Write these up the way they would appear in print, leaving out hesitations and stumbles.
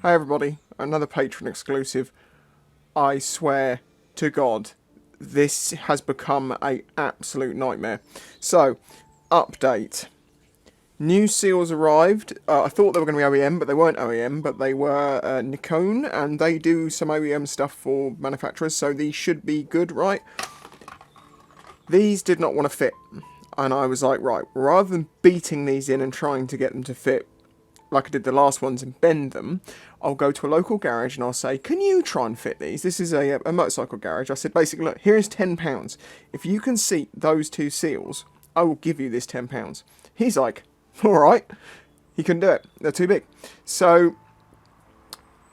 Hey everybody, another Patreon exclusive. I swear to God, this has become an absolute nightmare. So, update. New seals arrived. I thought they were going to be OEM, but they weren't OEM, but they were Nikon, and they do some OEM stuff for manufacturers, so these should be good, right? These did not want to fit, and I was like, right, rather than beating these in and trying to get them to fit, like I did the last ones, and bend them, I'll go to a local garage and I'll say, can you try and fit these? This is a motorcycle garage. I said, basically, look, here is £10. If you can seat those two seals, I will give you this £10. He's like, all right. He couldn't do it. They're too big. So,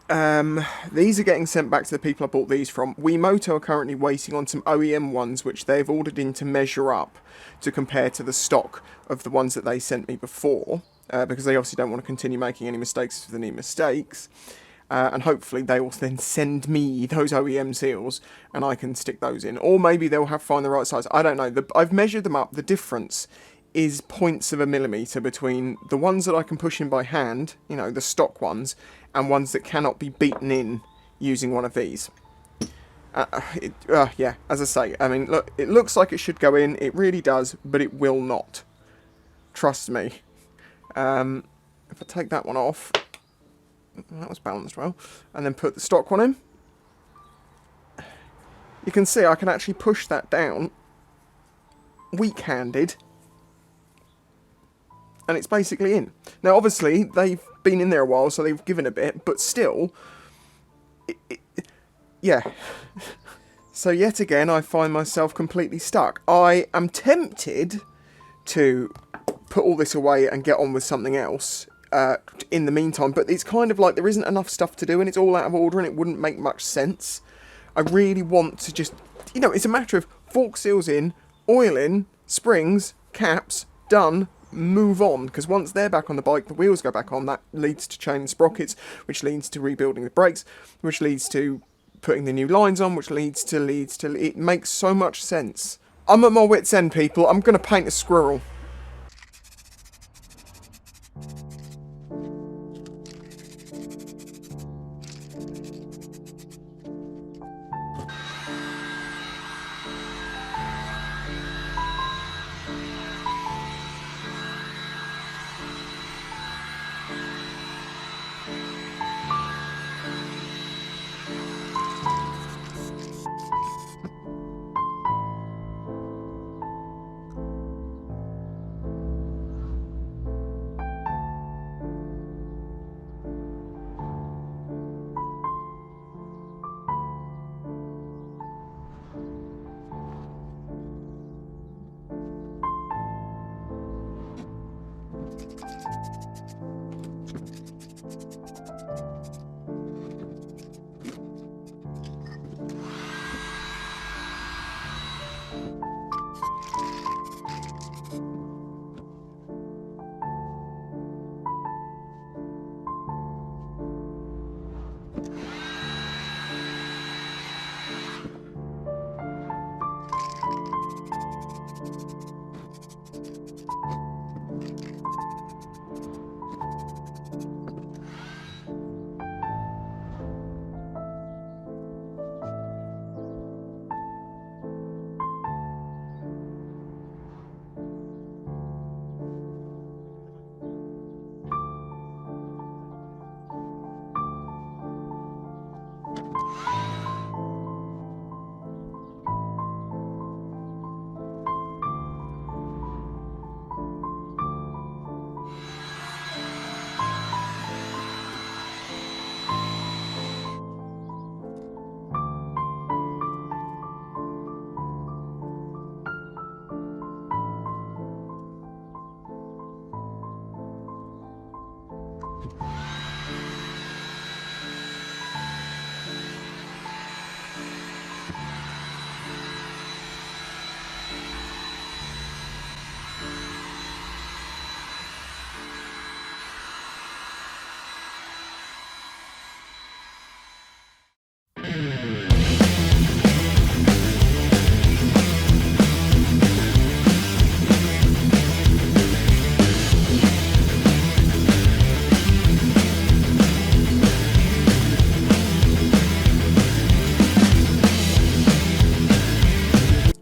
these are getting sent back to the people I bought these from. Wiimoto are currently waiting on some OEM ones, which they've ordered in to measure up to compare to the stock of the ones that they sent me before. Because they obviously don't want to continue making any mistakes if they need mistakes. And hopefully they will then send me those OEM seals and I can stick those in. Or maybe they'll have to find the right size. I don't know. I've measured them up. The difference is points of a millimetre between the ones that I can push in by hand, you know, the stock ones, and ones that cannot be beaten in using one of these. Yeah, as I say, I mean, look, it looks like it should go in. It really does, but it will not. Trust me. If I take that one off, that was balanced well, and then put the stock one in, you can see I can actually push that down weak-handed, and it's basically in. Now obviously they've been in there a while, so they've given a bit, but still, yeah. So yet again I find myself completely stuck. I am tempted to put all this away and get on with something else in the meantime, but it's kind of like there isn't enough stuff to do and it's all out of order and it wouldn't make much sense. I really want to just, you know, it's a matter of fork seals in, oil in, springs, caps, done, move on, because once they're back on the bike, the wheels go back on, that leads to chain and sprockets, which leads to rebuilding the brakes, which leads to putting the new lines on, which leads to, it makes so much sense. I'm at my wit's end, people. I'm going to paint a squirrel.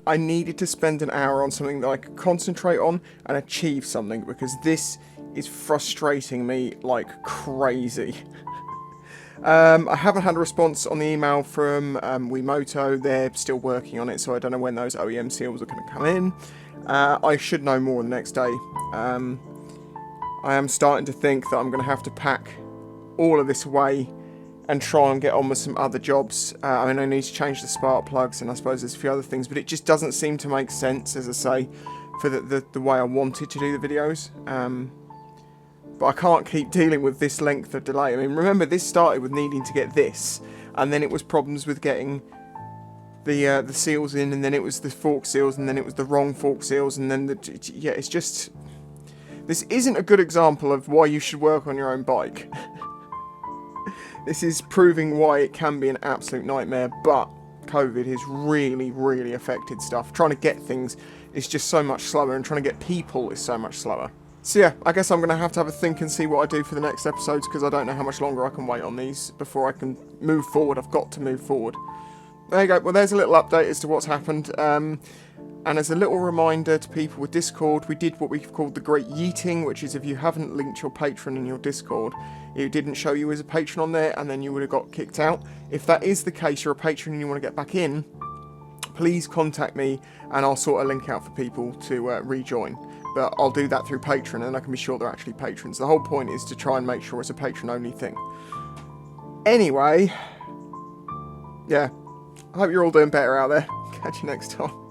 I needed to spend an hour on something that I could concentrate on and achieve something, because this is frustrating me like crazy. I haven't had a response on the email from Wiimoto. They're still working on it, so I don't know when those OEM seals are going to come in. I should know more the next day. I am starting to think that I'm going to have to pack all of this away and try and get on with some other jobs. I mean, I need to change the spark plugs, and I suppose there's a few other things, but it just doesn't seem to make sense, as I say, for the way I wanted to do the videos. But I can't keep dealing with this length of delay. I mean, remember, this started with needing to get this, and then it was problems with getting the seals in, and then it was the fork seals, and then it was the wrong fork seals, and then yeah, it's just... This isn't a good example of why you should work on your own bike. This is proving why it can be an absolute nightmare, but COVID has really, really affected stuff. Trying to get things is just so much slower, and trying to get people is so much slower. So yeah, I guess I'm going to have a think and see what I do for the next episodes, because I don't know how much longer I can wait on these before I can move forward. I've got to move forward. There you go. Well, there's a little update as to what's happened. And as a little reminder to people with Discord, we did what we've called the Great Yeeting, which is if you haven't linked your Patreon in your Discord, it didn't show you as a patron on there, and then you would have got kicked out. If that is the case, you're a patron and you want to get back in, please contact me and I'll sort a link out for people to rejoin. But I'll do that through Patreon, and I can be sure they're actually patrons. The whole point is to try and make sure it's a patron-only thing. Anyway, yeah, I hope you're all doing better out there. Catch you next time.